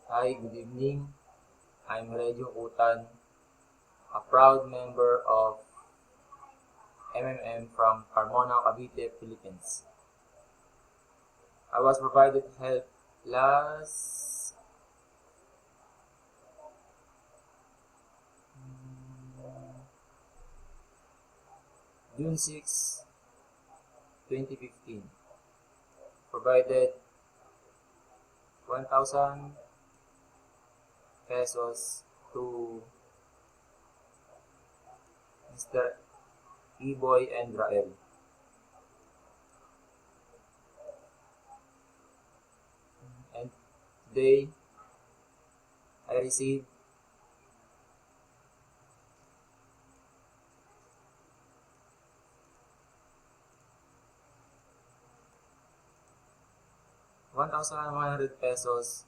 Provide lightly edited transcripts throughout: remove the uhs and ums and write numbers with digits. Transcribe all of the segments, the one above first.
Hi, good evening. I'm Redio Utan, a proud member of MMM from Carmona, Cavite, Philippines. I was provided help last June 6, 2015. Provided 1,000 pesos to Mr. Eboy and Rael. And today, I received 1,100 pesos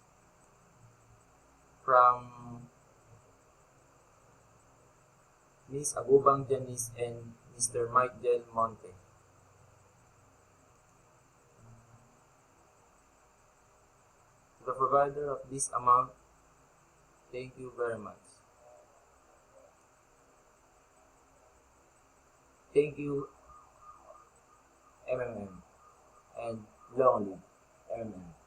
from Miss Agubang Janice and Mr. Mike Del Monte. To the provider of this amount, thank you very much. Thank you, MMM, and long live MMM.